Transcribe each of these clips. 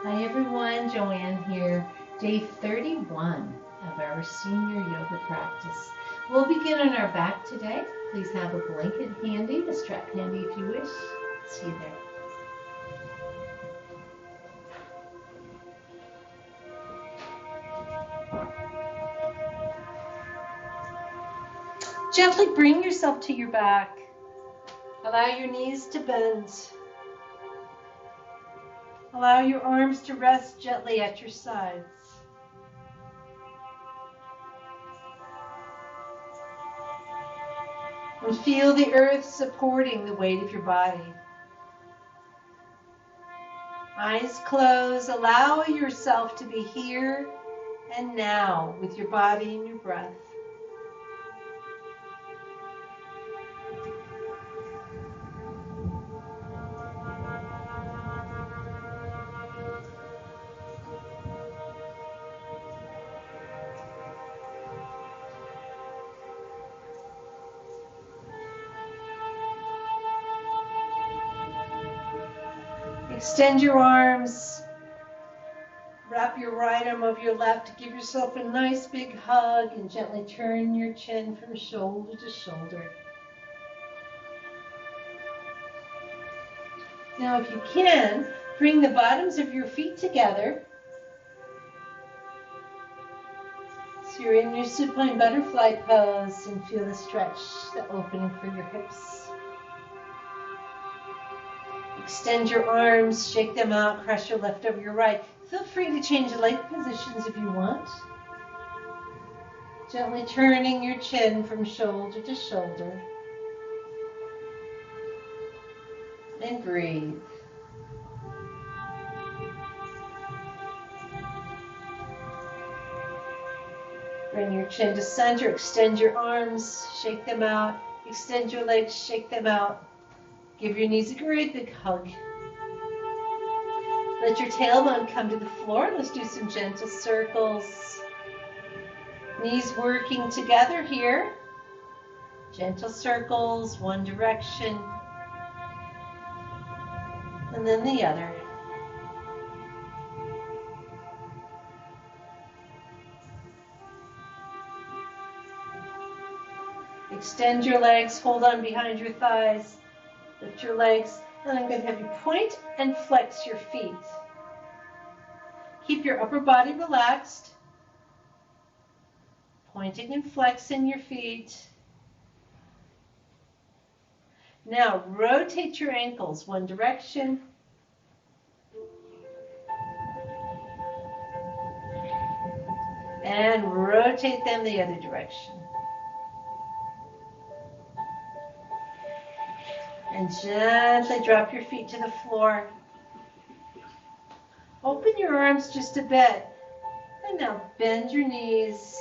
Hi everyone, Joanne here. Day 31 of our senior yoga practice. We'll begin on our back today. Please have a blanket handy, a strap handy if you wish. See you there. Gently bring yourself to your back. Allow your knees to bend. Allow your arms to rest gently at your sides. And feel the earth supporting the weight of your body. Eyes closed, allow yourself to be here and now with your body and your breath. Extend your arms. Wrap your right arm over your left. Give yourself a nice big hug and gently turn your chin from shoulder to shoulder. Now, if you can, bring the bottoms of your feet together. So you're in your supine butterfly pose and feel the stretch, the opening for your hips. Extend your arms, shake them out, cross your left over your right. Feel free to change leg positions if you want. Gently turning your chin from shoulder to shoulder. And breathe. Bring your chin to center, extend your arms, shake them out. Extend your legs, shake them out. Give your knees a great big hug. Let your tailbone come to the floor. Let's do some gentle circles. Knees working together here. Gentle circles, one direction, and then the other. Extend your legs, hold on behind your thighs, lift your legs, and I'm going to have you point and flex your feet. Keep your upper body relaxed, pointing and flexing your feet. Now rotate your ankles one direction, and rotate them the other direction. And gently drop your feet to the floor. Open your arms just a bit. And now bend your knees,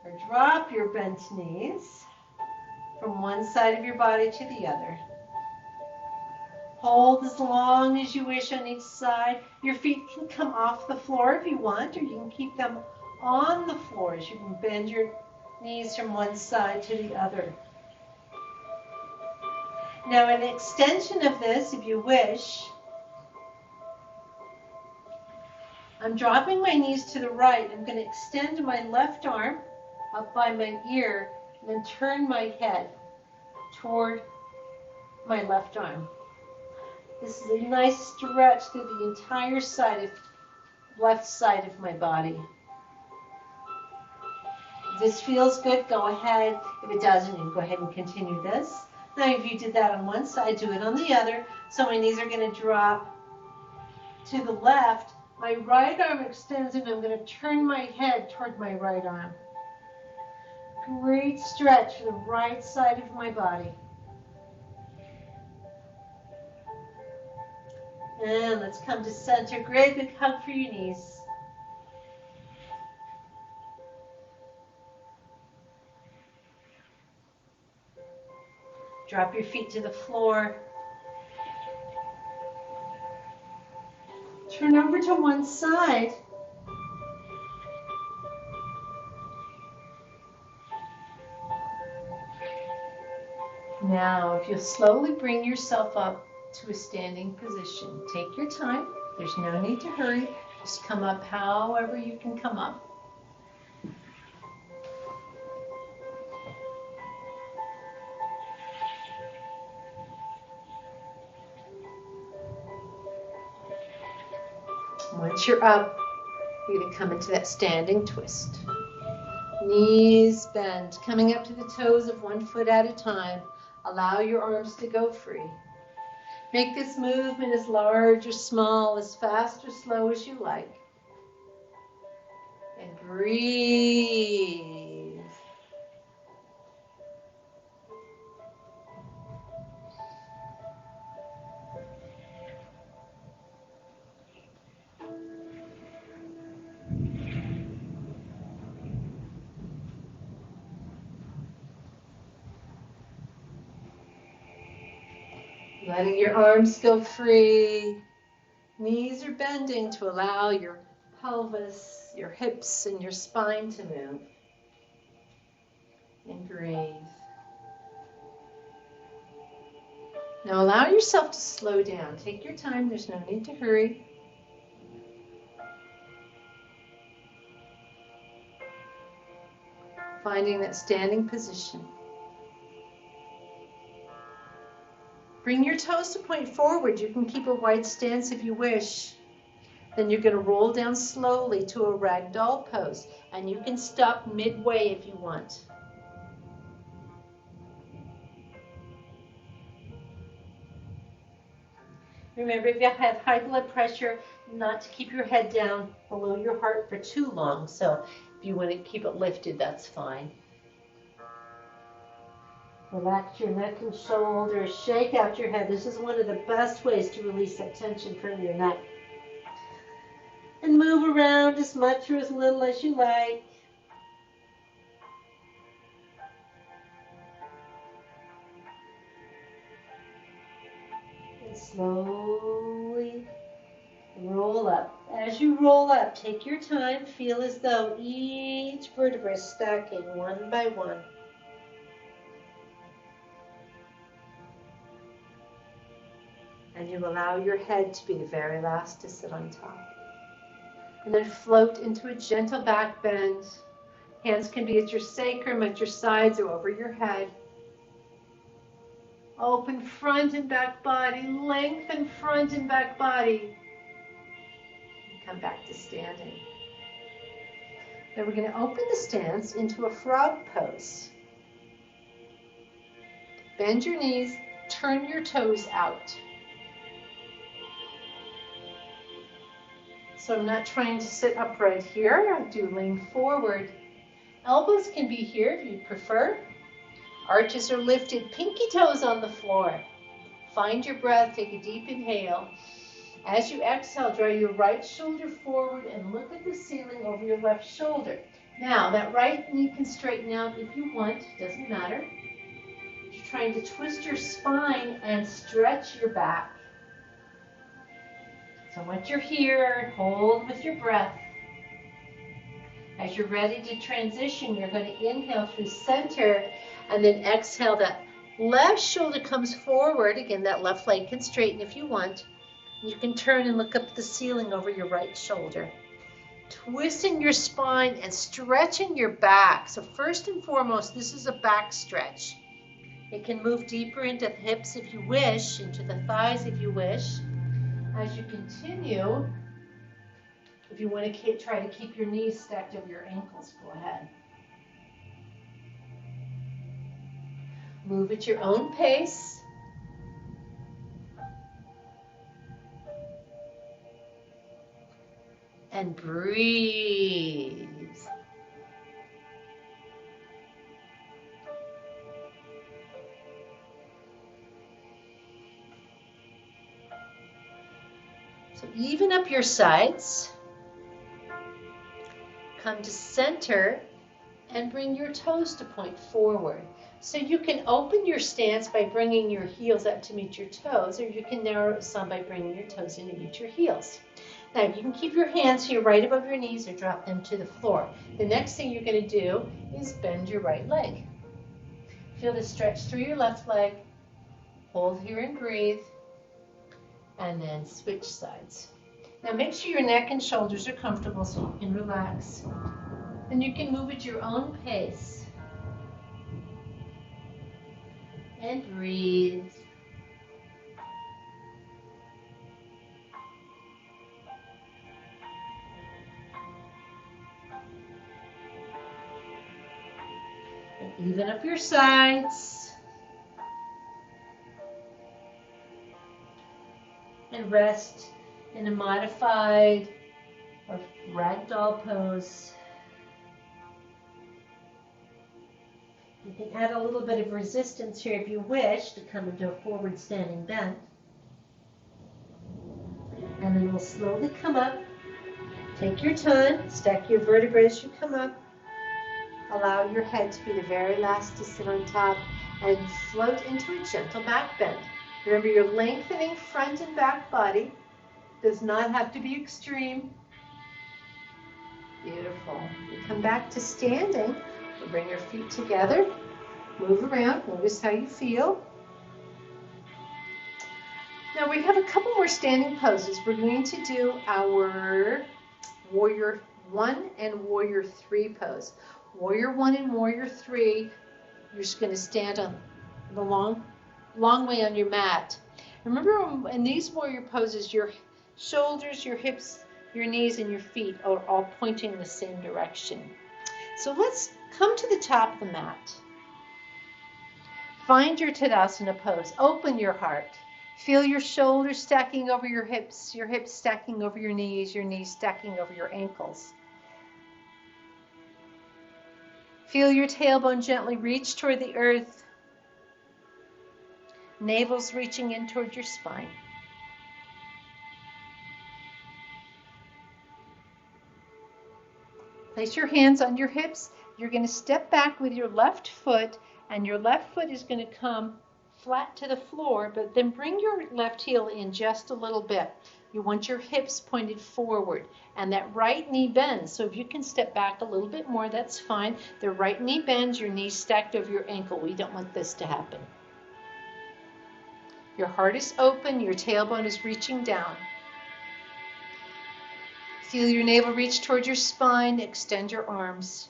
or drop your bent knees from one side of your body to the other. Hold as long as you wish on each side. Your feet can come off the floor if you want, or you can keep them on the floor as you can bend your knees from one side to the other. Now an extension of this, if you wish, I'm dropping my knees to the right. I'm going to extend my left arm up by my ear and then turn my head toward my left arm. This is a nice stretch through the entire left side of my body. If this feels good, go ahead. If it doesn't, you can go ahead and continue this. Now, if you did that on one side, do it on the other. So my knees are going to drop to the left. My right arm extends and I'm going to turn my head toward my right arm. Great stretch for the right side of my body. And let's come to center. Great big hug for your knees. Drop your feet to the floor. Turn over to one side. Now, if you'll slowly bring yourself up to a standing position, take your time. There's no need to hurry. Just come up however you can come up. Once you're up, you're going to come into that standing twist. Knees bend, coming up to the toes of one foot at a time. Allow your arms to go free. Make this movement as large or small, as fast or slow as you like. And breathe. Letting your arms go free. Knees are bending to allow your pelvis, your hips, and your spine to move. And breathe. Now allow yourself to slow down. Take your time. There's no need to hurry. Finding that standing position. Bring your toes to point forward. You can keep a wide stance if you wish. Then you're going to roll down slowly to a ragdoll pose. And you can stop midway if you want. Remember, if you have high blood pressure, not to keep your head down below your heart for too long. So if you want to keep it lifted, that's fine. Relax your neck and shoulders. Shake out your head. This is one of the best ways to release that tension from your neck. And move around as much or as little as you like. And slowly roll up. As you roll up, take your time. Feel as though each vertebra is stacking one by one. And you allow your head to be the very last to sit on top. And then float into a gentle back bend. Hands can be at your sacrum, at your sides, or over your head. Open front and back body. Lengthen front and back body. And come back to standing. Then we're going to open the stance into a frog pose. Bend your knees. Turn your toes out. So I'm not trying to sit upright here. I do lean forward. Elbows can be here if you prefer. Arches are lifted. Pinky toes on the floor. Find your breath. Take a deep inhale. As you exhale, draw your right shoulder forward and look at the ceiling over your left shoulder. Now, that right knee can straighten out if you want. Doesn't matter. You're trying to twist your spine and stretch your back. So once you're here, hold with your breath. As you're ready to transition, you're going to inhale through center and then exhale. That left shoulder comes forward. Again, that left leg can straighten if you want. You can turn and look up at the ceiling over your right shoulder. Twisting your spine and stretching your back. So first and foremost, this is a back stretch. It can move deeper into the hips if you wish, into the thighs if you wish. As you continue, if you want to try to keep your knees stacked over your ankles, go ahead. Move at your own pace. And breathe. So even up your sides. Come to center and bring your toes to point forward. So you can open your stance by bringing your heels up to meet your toes, or you can narrow it some by bringing your toes in to meet your heels. Now you can keep your hands here right above your knees or drop them to the floor. The next thing you're going to do is bend your right leg. Feel the stretch through your left leg. Hold here and breathe. And then switch sides. Now make sure your neck and shoulders are comfortable so you can relax. And you can move at your own pace. And breathe. And even up your sides. And rest in a modified or ragdoll pose. You can add a little bit of resistance here if you wish to come into a forward standing bend. And then we'll slowly come up. Take your time, stack your vertebrae as you come up. Allow your head to be the very last to sit on top and float into a gentle back bend. Remember, your lengthening front and back body does not have to be extreme. Beautiful. You come back to standing. We'll bring your feet together. Move around. Notice how you feel. Now we have a couple more standing poses. We're going to do our Warrior 1 and Warrior 3 pose. Warrior 1 and Warrior 3, you're just going to stand on the long way on your mat. Remember, in these warrior poses, your shoulders, your hips, your knees, and your feet are all pointing in the same direction. So let's come to the top of the mat. Find your Tadasana pose. Open your heart. Feel your shoulders stacking over your hips stacking over your knees stacking over your ankles. Feel your tailbone gently reach toward the earth. Navel's reaching in toward your spine. Place your hands on your hips. You're going to step back with your left foot, and your left foot is going to come flat to the floor, but then bring your left heel in just a little bit. You want your hips pointed forward, and that right knee bends. So if you can step back a little bit more, that's fine. The right knee bends, your knees stacked over your ankle. We don't want this to happen. Your heart is open, your tailbone is reaching down. Feel your navel reach toward your spine, extend your arms.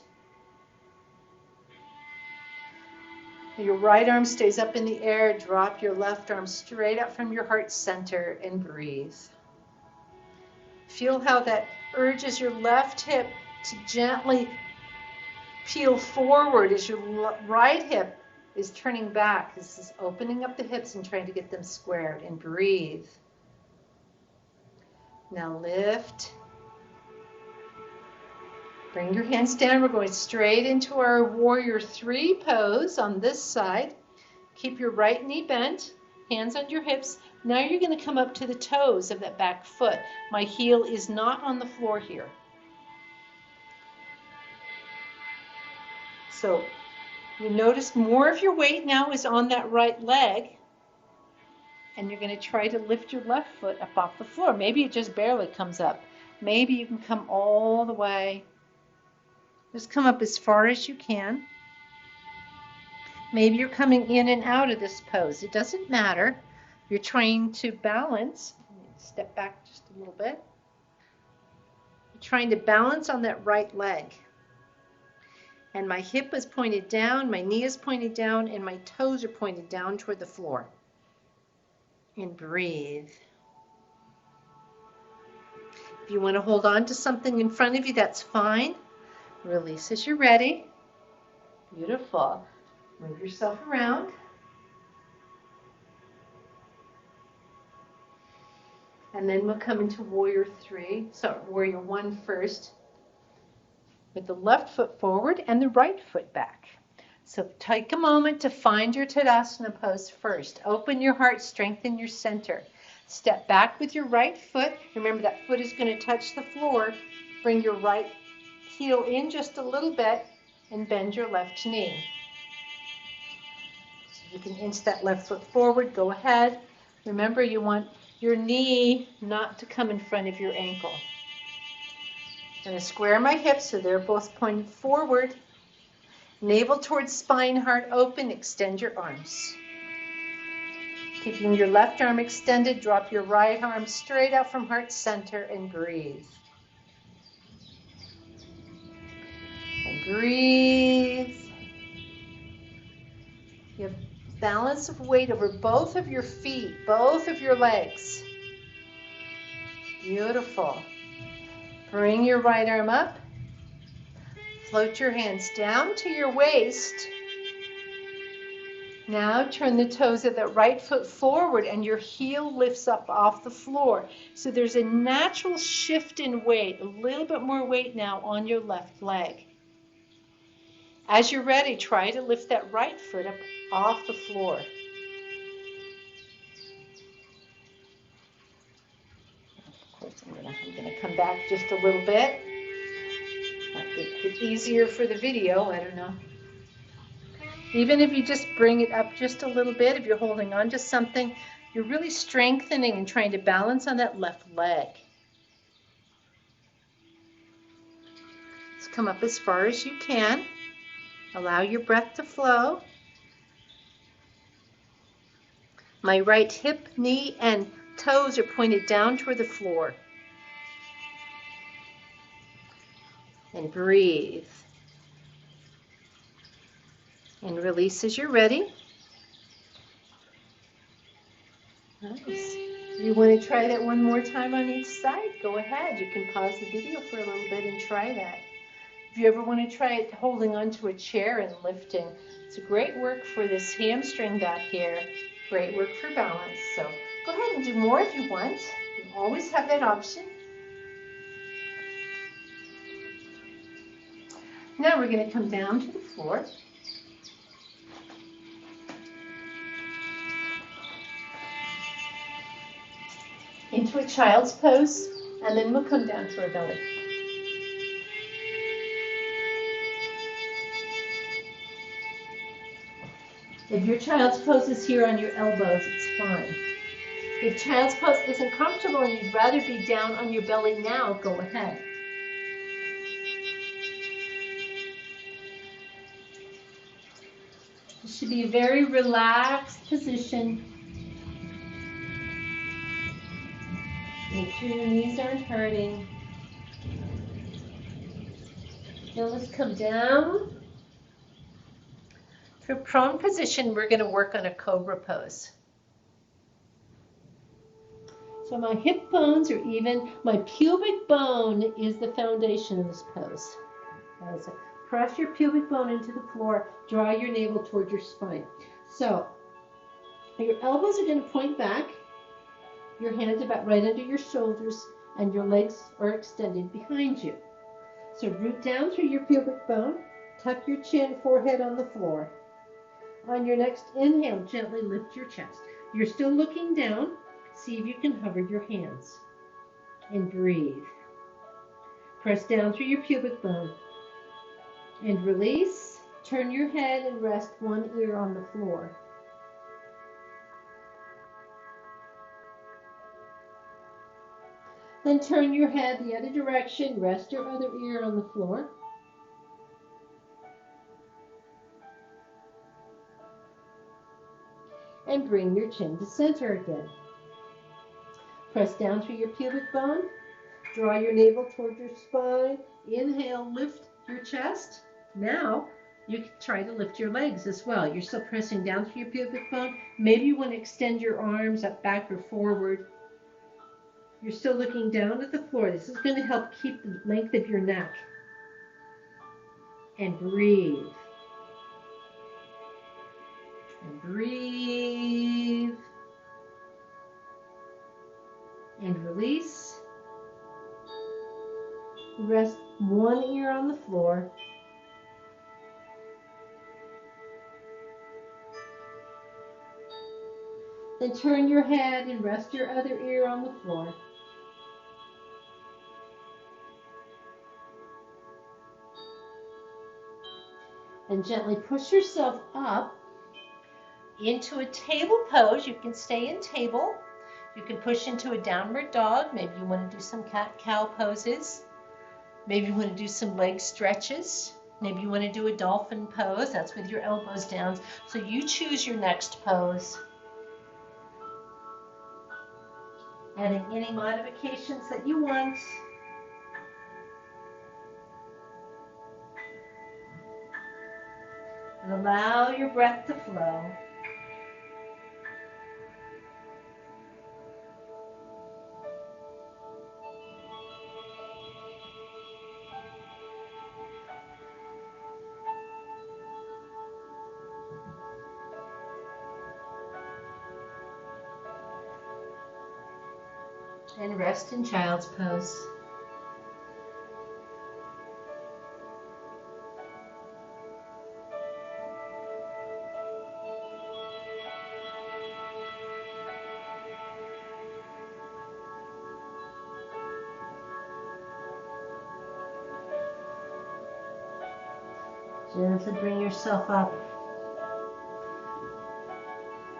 Your right arm stays up in the air, drop your left arm straight up from your heart center and breathe. Feel how that urges your left hip to gently peel forward as your right hip is turning back. This is opening up the hips and trying to get them squared, and breathe. Now lift. Bring your hands down. We're going straight into our Warrior 3 pose on this side. Keep your right knee bent, hands on your hips. Now you're going to come up to the toes of that back foot. My heel is not on the floor here. So you notice more of your weight now is on that right leg, and you're going to try to lift your left foot up off the floor. Maybe it just barely comes up. Maybe you can come all the way. Just come up as far as you can. Maybe you're coming in and out of this pose. It doesn't matter. You're trying to balance. Step back just a little bit. You're trying to balance on that right leg. And my hip is pointed down, my knee is pointed down, and my toes are pointed down toward the floor. And breathe. If you want to hold on to something in front of you, that's fine. Release as you're ready. Beautiful. Move yourself around. And then we'll come into Warrior 3. So Warrior 1 first. With the left foot forward and the right foot back. So take a moment to find your Tadasana pose first. Open your heart, strengthen your center. Step back with your right foot. Remember, that foot is going to touch the floor. Bring your right heel in just a little bit and bend your left knee. So you can inch that left foot forward. Go ahead. Remember, you want your knee not to come in front of your ankle. I'm going to square my hips so they're both pointed forward. Navel towards spine, heart open. Extend your arms. Keeping your left arm extended, drop your right arm straight out from heart center and breathe. And breathe. You have balance of weight over both of your feet, both of your legs. Beautiful. Bring your right arm up. Float your hands down to your waist. Now turn the toes of that right foot forward and your heel lifts up off the floor. So there's a natural shift in weight, a little bit more weight now on your left leg. As you're ready, try to lift that right foot up off the floor. Of course, I'm gonna come back just a little bit. Might be a bit easier for the video, I don't know. Even if you just bring it up just a little bit, if you're holding on to something, you're really strengthening and trying to balance on that left leg. Let's come up as far as you can. Allow your breath to flow. My right hip, knee, and toes are pointed down toward the floor. And breathe. And release as you're ready. Nice. If you want to try that one more time on each side, go ahead. You can pause the video for a little bit and try that. If you ever want to try it holding onto a chair and lifting, it's a great work for this hamstring back here. Great work for balance. So go ahead and do more if you want. You always have that option. Now we're going to come down to the floor. Into a child's pose, and then we'll come down to our belly. If your child's pose is here on your elbows, it's fine. If child's pose isn't comfortable and you'd rather be down on your belly now, go ahead. This should be a very relaxed position. Make sure your knees aren't hurting. Now let's come down. For prone position, we're going to work on a cobra pose. So my hip bones are even. My pubic bone is the foundation of this pose. So press your pubic bone into the floor. Draw your navel toward your spine. So your elbows are going to point back. Your hands about right under your shoulders, and your legs are extended behind you. So root down through your pubic bone, tuck your chin, forehead on the floor. On your next inhale, gently lift your chest. You're still looking down. See if you can hover your hands. And breathe. Press down through your pubic bone. And release. Turn your head and rest one ear on the floor. Then turn your head the other direction, rest your other ear on the floor. And bring your chin to center again. Press down through your pubic bone. Draw your navel toward your spine. Inhale, lift your chest. Now, you can try to lift your legs as well. You're still pressing down through your pubic bone. Maybe you want to extend your arms up, back, or forward. You're still looking down at the floor. This is going to help keep the length of your neck. And breathe. And breathe. And release. Rest one ear on the floor. Then turn your head and rest your other ear on the floor. And gently push yourself up into a table pose. You can stay in table. You can push into a downward dog. Maybe you want to do some cat-cow poses. Maybe you want to do some leg stretches. Maybe you want to do a dolphin pose. That's with your elbows down. So you choose your next pose. Adding any modifications that you want. And allow your breath to flow. And rest in child's pose. Gently bring yourself up.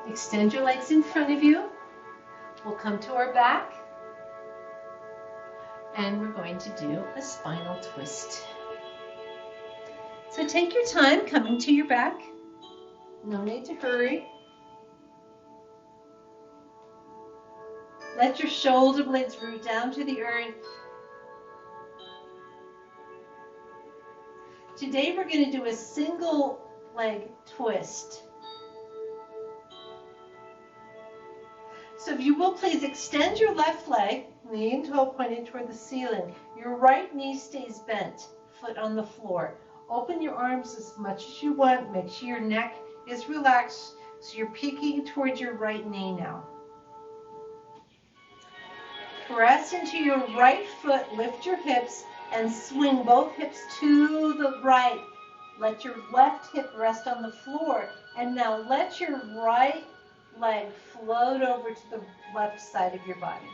Extend your legs in front of you. We'll come to our back. And we're going to do a spinal twist. So take your time coming to your back. No need to hurry. Let your shoulder blades root down to the earth. Today we're going to do a single leg twist. So if you will please extend your left leg, knee and toe pointed toward the ceiling. Your right knee stays bent, foot on the floor. Open your arms as much as you want. Make sure your neck is relaxed so you're peeking towards your right knee now. Press into your right foot, lift your hips, and swing both hips to the right. Let your left hip rest on the floor. And now let your right leg float over to the left side of your body.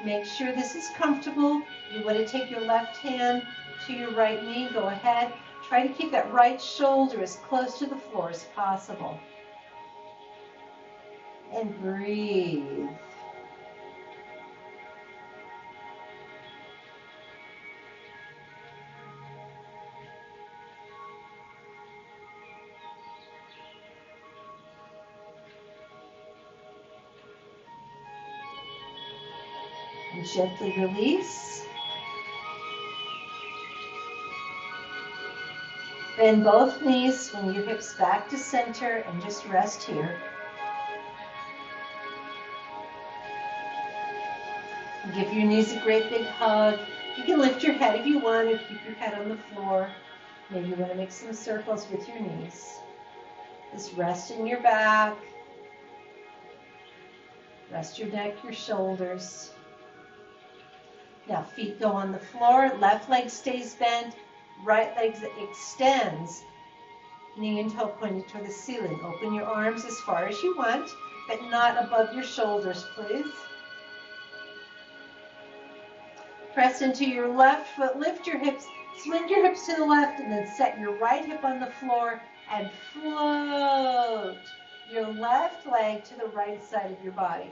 Make sure this is comfortable. You want to take your left hand to your right knee. Go ahead. Try to keep that right shoulder as close to the floor as possible. And breathe. And gently release. Bend both knees, swing your hips back to center, and just rest here. Give your knees a great big hug. You can lift your head if you want, or keep your head on the floor. Maybe you want to make some circles with your knees. Just rest in your back. Rest your neck, your shoulders. Now feet go on the floor, left leg stays bent, right leg extends, knee and toe pointed toward the ceiling. Open your arms as far as you want, but not above your shoulders, please. Press into your left foot, lift your hips, swing your hips to the left, and then set your right hip on the floor and float your left leg to the right side of your body.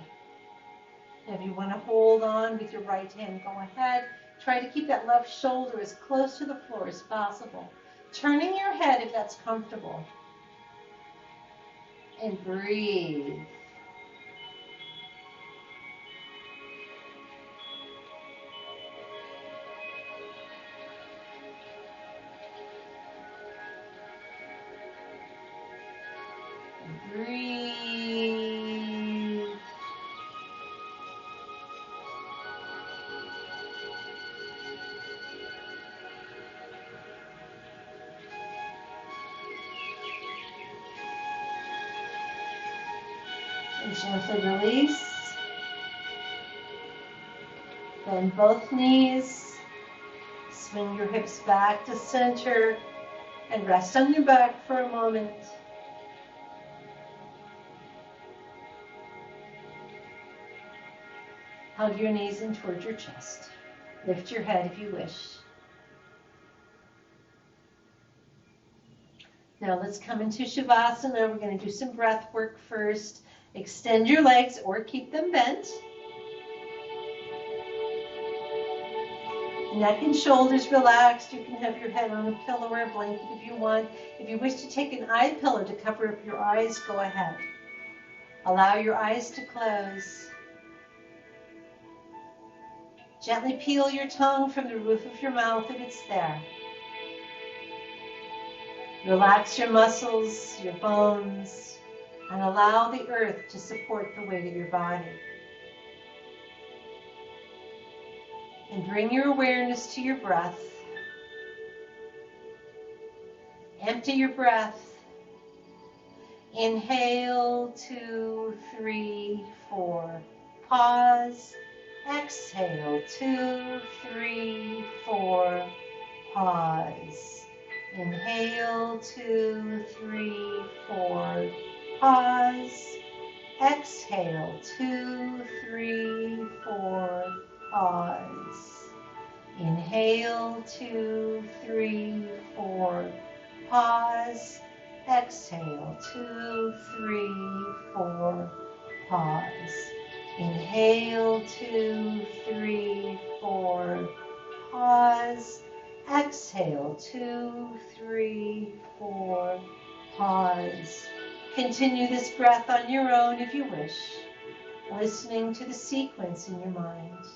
If you want to hold on with your right hand, go ahead. Try to keep that left shoulder as close to the floor as possible. Turning your head if that's comfortable. And breathe. And breathe. And gently release. Bend both knees. Swing your hips back to center and rest on your back for a moment. Hug your knees in towards your chest. Lift your head if you wish. Now let's come into Shavasana. We're going to do some breath work first. Extend your legs or keep them bent. Neck and shoulders relaxed. You can have your head on a pillow or a blanket if you want. If you wish to take an eye pillow to cover up your eyes, go ahead. Allow your eyes to close. Gently peel your tongue from the roof of your mouth if it's there. Relax your muscles, your bones, and allow the earth to support the weight of your body. And bring your awareness to your breath. Empty your breath. Inhale, 2, 3, 4. Pause. Exhale, 2, 3, 4. Pause. Inhale, 2, 3, 4. Pause. Exhale, 2, 3, 4. Pause. Inhale, 2, 3, 4. Pause. Exhale, 2, 3, 4. Pause. Inhale, 2, 3, 4. Pause. Exhale, 2, 3, 4. Pause. Continue this breath on your own if you wish, listening to the sequence in your mind.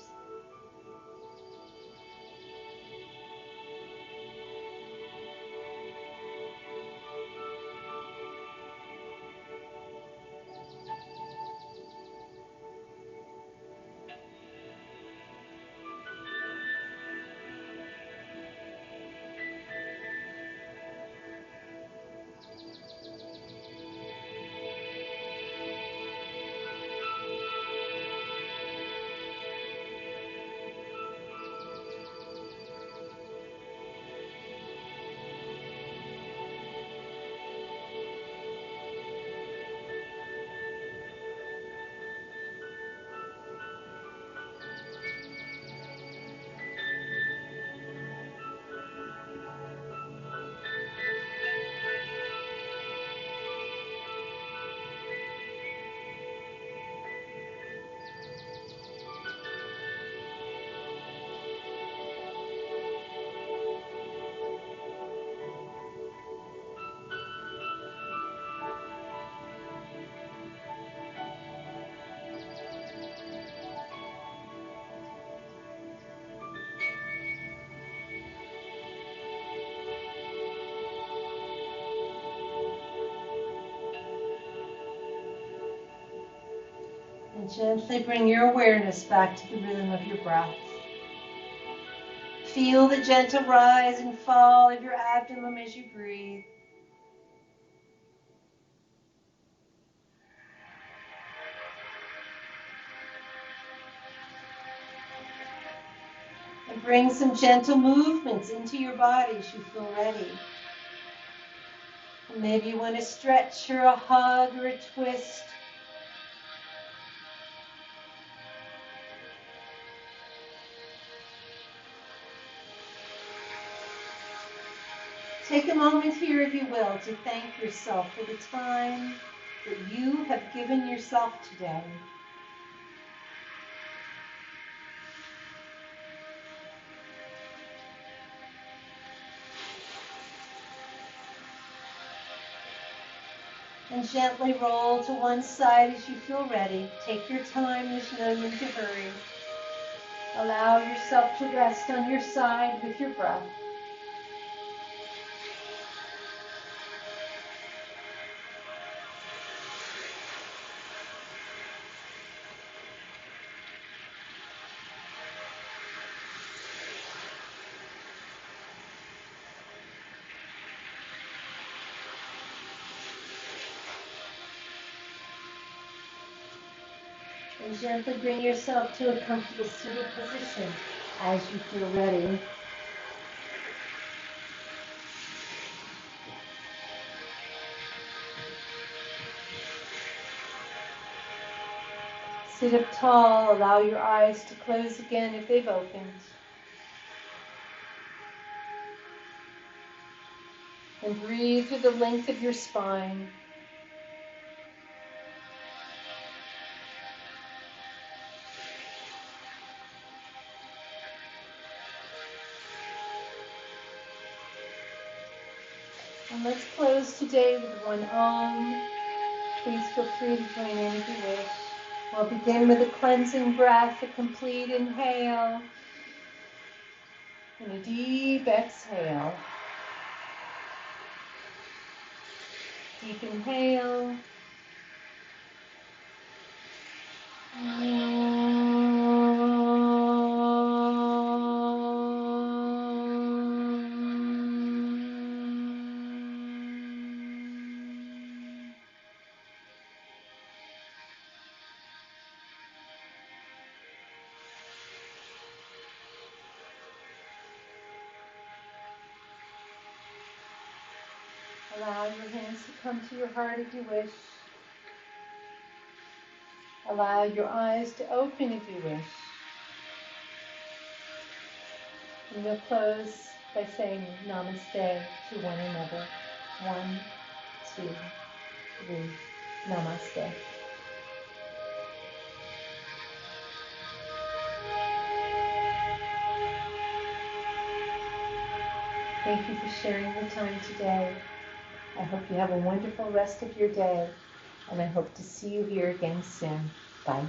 And gently bring your awareness back to the rhythm of your breath. Feel the gentle rise and fall of your abdomen as you breathe. And bring some gentle movements into your body as you feel ready. And maybe you want to stretch or a hug or a twist. Take a moment here, if you will, to thank yourself for the time that you have given yourself today. And gently roll to one side as you feel ready. Take your time, there's no need to hurry. Allow yourself to rest on your side with your breath. And gently bring yourself to a comfortable seated position as you feel ready. Sit up tall, allow your eyes to close again if they've opened. And breathe through the length of your spine. And let's close today with one Om. Please feel free to join in if you wish. We'll begin with a cleansing breath, a complete inhale, and a deep exhale. Deep inhale. Allow your hands to come to your heart if you wish. Allow your eyes to open if you wish. And we'll close by saying namaste to one another. 1, 2, 3. Namaste. Thank you for sharing the time today. I hope you have a wonderful rest of your day, and I hope to see you here again soon. Bye.